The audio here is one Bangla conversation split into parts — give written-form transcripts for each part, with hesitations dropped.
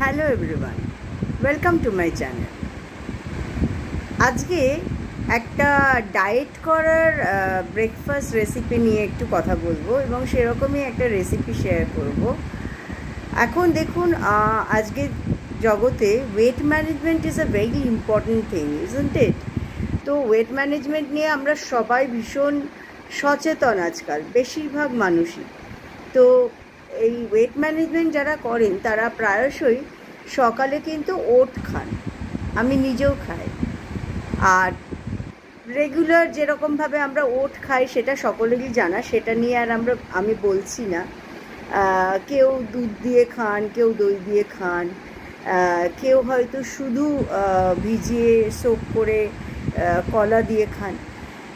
Hello everyone, welcome to my channel. আজকে একটা ডায়েট করার ব্রেকফাস্ট রেসিপি নিয়ে একটু কথা বলবো এবং সেরকমই একটা রেসিপি শেয়ার করব। এখন দেখুন, আজকে জগতে wait management is a very important thing, isn't it? তো ওয়েট ম্যানেজমেন্ট নিয়ে আমরা সবাই ভীষণ সচেতন আজকাল, বেশিরভাগ মানুষই। তো এই ওয়েট ম্যানেজমেন্ট যারা করেন তারা প্রায়শই সকালে কিন্তু ওট খান, আমি নিজেও খাই। আর রেগুলার যেরকমভাবে আমরা ওট খাই সেটা সকলেরই জানা, সেটা নিয়ে আর আমি বলছি না। কেউ দুধ দিয়ে খান, কেউ দই দিয়ে খান, কেউ হয়তো শুধু ভিজিয়ে সোক করে কলা দিয়ে খান।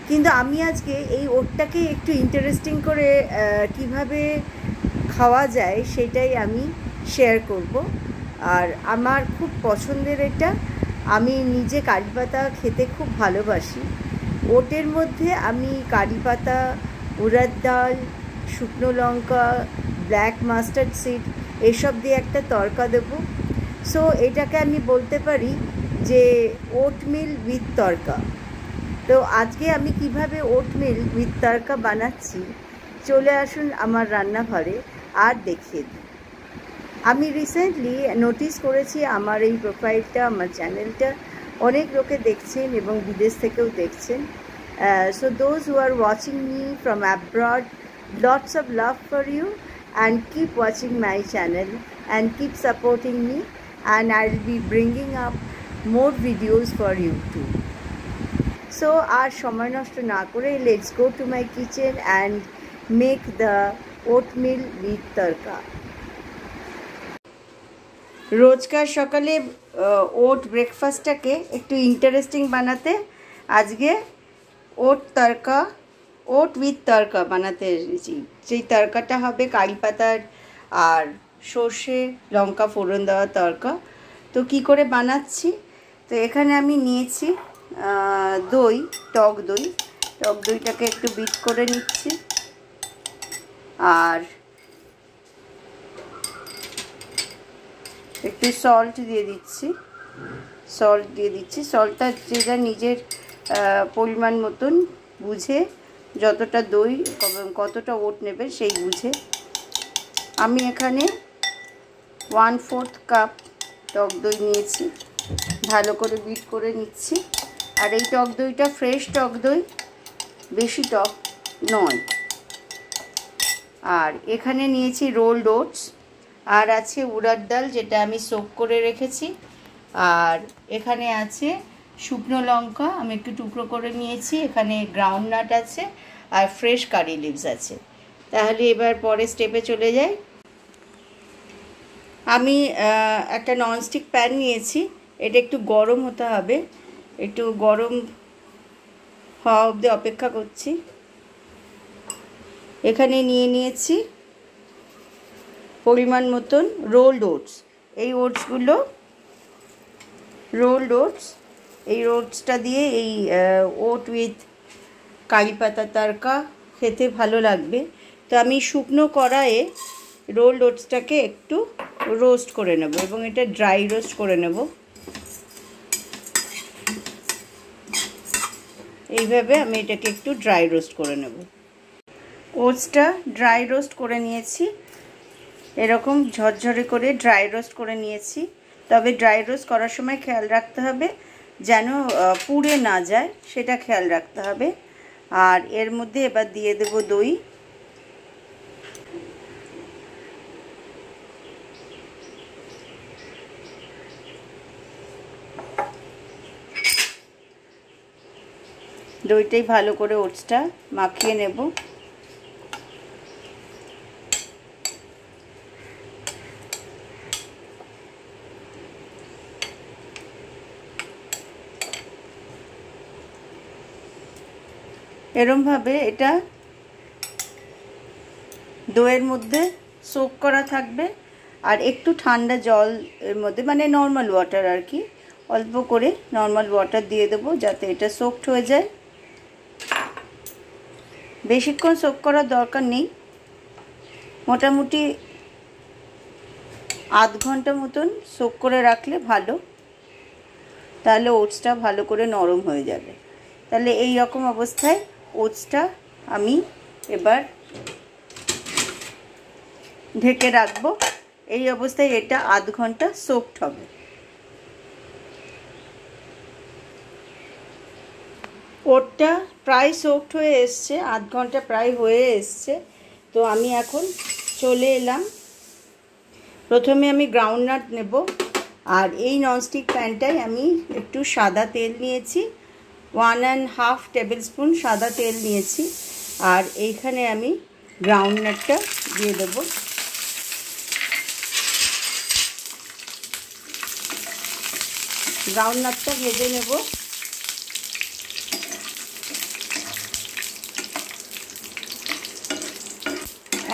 কিন্তু আমি আজকে এই ওটটাকে একটু ইন্টারেস্টিং করে কিভাবে খাওয়া যায় সেটাই আমি শেয়ার করব। আর আমার খুব পছন্দের এটা, আমি নিজে কারি পাতা খেতে খুব ভালোবাসি। ওটের মধ্যে আমি কারি পাতা, উড়দ ডাল, শুকনো লঙ্কা, ব্ল্যাক মাস্টার্ড সিড এসব দিয়ে একটা তড়কা দেবো। সো এটাকে আমি বলতে পারি যে ওটমিল উইথ তড়কা। তো আজকে আমি কিভাবে ওটমিল উইথ তড়কা বানাচ্ছি চলে আসুন আমার রান্নাঘরে আর দেখিয়ে দিই। আমি রিসেন্টলি নোটিস করেছি আমার এই প্রোফাইলটা, আমার চ্যানেলটা অনেক লোকে দেখছেন এবং বিদেশ থেকেও দেখছেন। So those who are watching me from abroad, lots of love for you and keep watching my channel and keep supporting me and I will be bringing up more videos for you too. So আর সময় নষ্ট না করে let's go to my kitchen and make the oatmeal with tadka. রোজকার সকালে ওট ব্রেকফাস্টটাকে একটু ইন্টারেস্টিং বানাতে আজকে ওট তড়কা, ওট উইথ তড়কা বানাতে এসেছি। সেই তড়কাটা হবে কারি পাতার আর সর্ষে লঙ্কা ফোড়ন দেওয়া তড়কা। তো কি করে বানাচ্ছি, তো এখানে আমি নিয়েছি দই, টক দই। টক দইটাকে একটু বিট করে নিচ্ছি আর একটু সল্ট দিয়ে দিচ্ছি। সল্টটা যেটা নিজের পরিমাণ মতন বুঝে, যতটা দই কতটা ওট নেবে সেই বুঝে। আমি এখানে 1/4 কাপ টক দই নিয়েছি, ভালো করে বিট করে নিচ্ছি। আর এই টক দইটা ফ্রেশ টক দই, বেশি টক নয়। আর এখানে নিয়েছি রোলড ওটস, আর আছে উড়দ ডাল যেটা আমি সোক করে রেখেছি। আর এখানে আছে শুকনো লঙ্কা, আমি একটু টুকরো করে নিয়েছি। এখানে গ্রাউন্ডনাট আছে আর ফ্রেশ কারি লিভস আছে। তাহলে এবার পরের স্টেপে চলে যাই। আমি একটা ননস্টিক প্যান নিয়েছি, এটা একটু গরম হতে হবে, একটু গরম হওয়া অবধি অপেক্ষা করছি। এখানে নিয়ে নিয়েছি পরিমাণ মতন রোলড ওটস। এই ওটসগুলো রোলড ওটস, এই ওটসটা দিয়ে এই ওট উইথ কারি পাতা তড়কা খেতে ভালো লাগবে। তো আমি শুকনো কড়াইয়ে রোলড ওটসটাকে একটু রোস্ট করে নেব এবং এটা ড্রাই রোস্ট করে নেব। এইভাবে আমি এটাকে একটু ড্রাই রোস্ট করে নেব। ওটসটা ড্রাই রোস্ট করে নিয়েছি, এরকম ঝরঝরে করে ড্রাই রোস্ট করে নিয়েছি। তবে ড্রাই রোস্ট করার সময় খেয়াল রাখতে হবে যেন পুড়ে না যায়, সেটা খেয়াল রাখতে হবে। আর এর মধ্যে এবার দিয়ে দেব দই। দইটাই ভালো করে ওটসটা মাখিয়ে নেব। এরমভাবে এটা দইয়ের মধ্যে সোক করা থাকবে। আর একটু ঠান্ডা জল এর মধ্যে, মানে নর্মাল ওয়াটার আর কি, অল্প করে নর্মাল ওয়াটার দিয়ে দেবো যাতে এটা সোকড হয়ে যায়। বেশিক্ষণ সোক করার দরকার নেই, মোটামুটি আধ ঘন্টা মতন সোক করে রাখলে ভালো, তাহলে ওটসটা ভালো করে নরম হয়ে যাবে। তাহলে এই রকম অবস্থায় ওটসটা আমি এবার ঢেকে রাখবো। এই অবস্থায় এটা আধ ঘন্টা সোকড হবে। ওটটা প্রায় সোকড হয়ে এসছে, আধ ঘন্টা প্রায় হয়ে এসছে। তো আমি এখন চলে এলাম, প্রথমে আমি গ্রাউন্ডনাট নেব। আর এই ননস্টিক প্যানটায় আমি একটু সাদা তেল নিয়েছি, 1.5 টেবিল স্পুন সাদা তেল নিয়েছি। আর এইখানে আমি গ্রাউন্ডনাটটা দিয়ে দেব। গ্রাউন্ডনাটটা ভেজে নেব।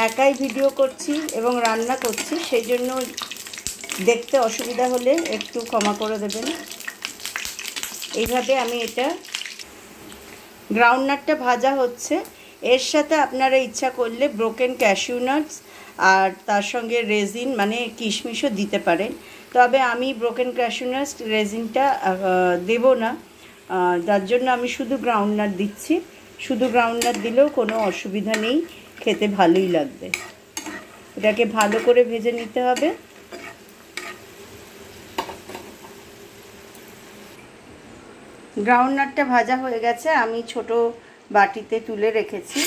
একাই ভিডিও করছি এবং রান্না করছি, সেই জন্য দেখতে অসুবিধা হলে একটু ক্ষমা করে দেবেন। এইভাবে আমি এটা গ্রাউন্ডনাটটা ভাজা হচ্ছে। এর সাথে আপনারা ইচ্ছা করলে ব্রোকেন ক্যাশিউ নাটস আর তার সঙ্গে রেজিন মানে কিশমিশও দিতে পারেন। তবে আমি ব্রোকেন ক্যাশিউ নাটস রেজিনটা দেব না, যার জন্য আমি শুধু গ্রাউন্ডনাট দিচ্ছি। শুধু গ্রাউন্ডনাট দিলেও কোনো অসুবিধা নেই, খেতে ভালোই লাগবে। এটাকে ভালো করে ভেজে নিতে হবে। গ্রাউন্ডনাটটা ভাজা হয়ে গেছে, আমি ছোট বাটিতে তুলে রেখেছি।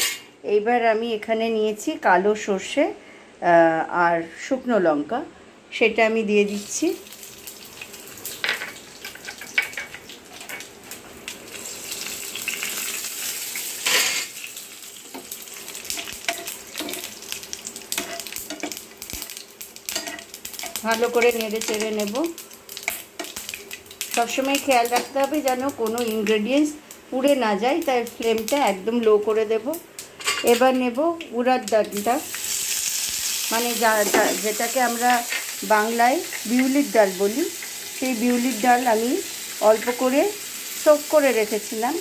এইবার আমি এখানে নিয়েছি কালো সর্ষে আর শুকনো লঙ্কা, সেটা আমি দিয়ে দিচ্ছি। ভালো করে নেড়ে চেড়ে নেব। সবসময় খেয়াল রাখতে হবে যেন কোনো ইনগ্রেডিয়েন্টস পুড়ে না যায়, তাই ফ্লেমটা একদম লো করে দেব। এবার নেব উড়ার ডালটা, মানে যেটাকে আমরা বাংলায় বিউলির ডাল বলি। সেই বিউলির ডাল আমি অল্প করে সোক করে রেখেছিলাম,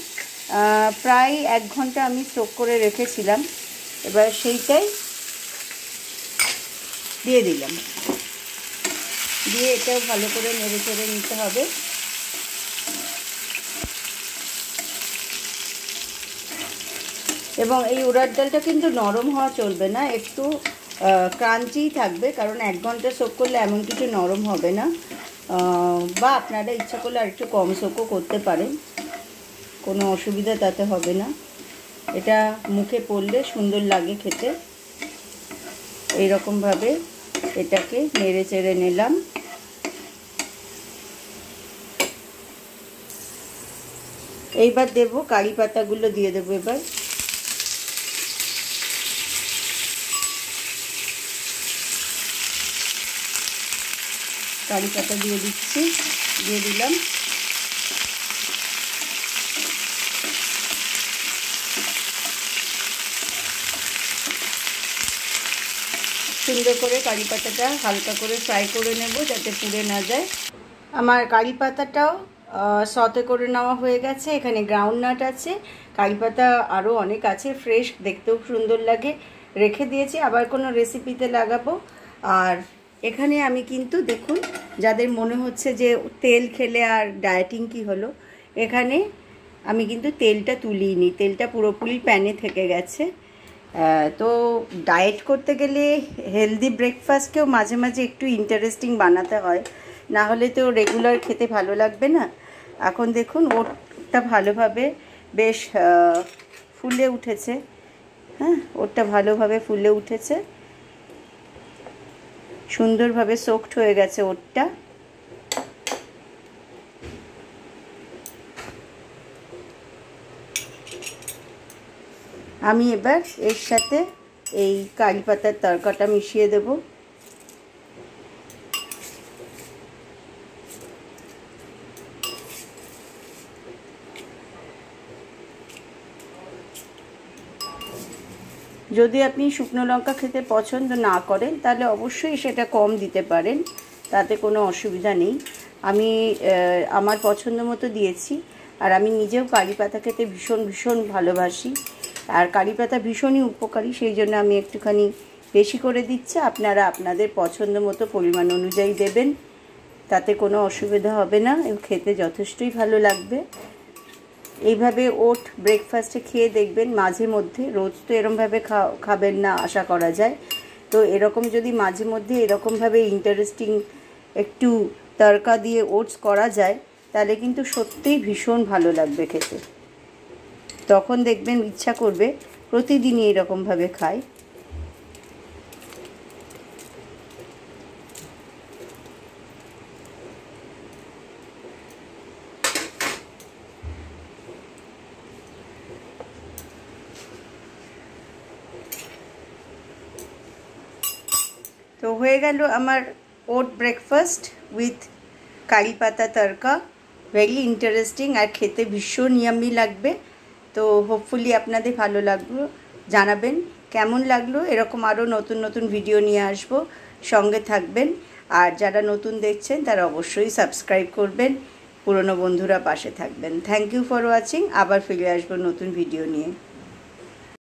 প্রায় 1 ঘন্টা আমি সোক করে রেখেছিলাম। এবার সেইটাই দিয়ে দিলাম, দিয়ে এটাও ভালো করে নেড়ে চেড়ে নিতে হবে। এবং এই উড়ার ডালটা কিন্তু নরম হওয়া চলবে না, একটু ক্রাঞ্চিই থাকবে, কারণ 1 ঘন্টা সোক করলে এমন কিছু নরম হবে না। বা আপনারা ইচ্ছা করলে আর একটু কম সোকও করতে পারেন, কোনো অসুবিধা তাতে হবে না। এটা মুখে পড়লে সুন্দর লাগে খেতে। এইরকমভাবে এটাকে নেড়ে চেড়ে নিলাম। এইবার দেব কারি পাতাগুলো দিয়ে দেবো। এবার কারি পাতা দিয়ে দিচ্ছি, দিয়ে দিলাম। সুন্দর করে কারি পাতাটা হালকা করে ফ্রাই করে নেব যাতে পুড়ে না যায়। আমার কারি পাতাটাও সতে করে নেওয়া হয়ে গেছে। এখানে গ্রাউন্ডনাট আছে, কারি পাতা আরও অনেক আছে, ফ্রেশ, দেখতেও সুন্দর লাগে, রেখে দিয়েছি, আবার কোনো রেসিপিতে লাগাবো। আর এখানে আমি কিন্তু দেখুন, যাদের মনে হচ্ছে যে তেল খেলে আর ডায়েটিং কি হলো, এখানে আমি কিন্তু তেলটা তুলিনি, তেলটা পুরোপুরি প্যানে থেকে গেছে। তো ডায়েট করতে গেলে হেলদি ব্রেকফাস্টকেও মাঝে মাঝে একটু ইন্টারেস্টিং বানাতে হয়, না হলে তো রেগুলার খেতে ভালো লাগবে না। এখন দেখুন ওটটা ভালোভাবে বেশ ফুলে উঠেছে। হ্যাঁ, ওটটা ভালোভাবে ফুলে উঠেছে, সুন্দরভাবে সোকড হয়ে গেছে ওটটা। আমি এবার এর সাথে এই কারি পাতার তরকাটা মিশিয়ে দেব। যদি আপনি শুকনো লঙ্কা খেতে পছন্দ না করেন তাহলে অবশ্যই সেটা কম দিতে পারেন, তাতে কোনো অসুবিধা নেই। আমি আমার পছন্দ মতো দিয়েছি। আর আমি নিজেও কারি পাতা খেতে ভীষণ ভীষণ ভালোবাসি, আর কারি পাতা ভীষণই উপকারী, সেই জন্য আমি একটুখানি বেশি করে দিচ্ছে, আপনারা আপনাদের পছন্দ মতো পরিমাণ অনুযায়ী দেবেন, তাতে কোনো অসুবিধা হবে না, খেতে যথেষ্টই ভালো লাগবে। এইভাবে ওট ব্রেকফাস্টে খেয়ে দেখবেন মাঝে মধ্যে, রোজ তো এরকমভাবে খাবেন না আশা করা যায়, তো এরকম যদি মাঝে মধ্যে এরকমভাবে ইন্টারেস্টিং একটু তড়কা দিয়ে ওটস করা যায় তাহলে কিন্তু সত্যিই ভীষণ ভালো লাগবে খেতে। তখন দেখবেন ইচ্ছা করবে প্রতিদিনই এরকমভাবে খাই। তো হয়ে গেল আমার ওট ব্রেকফাস্ট উইথ কারি পাতা তড়কা, ভেরি ইন্টারেস্টিং আর খেতে ভীষণ ইয়াম্মি লাগবে। তো হোপফুলি আপনাদের ভালো লাগলো, জানাবেন কেমন লাগলো। এরকম আরও নতুন নতুন ভিডিও নিয়ে আসব, সঙ্গে থাকবেন। আর যারা নতুন দেখছেন তারা অবশ্যই সাবস্ক্রাইব করবেন, পুরনো বন্ধুরা পাশে থাকবেন। Thank you for watching. আবার ফিরে আসবো নতুন ভিডিও নিয়ে।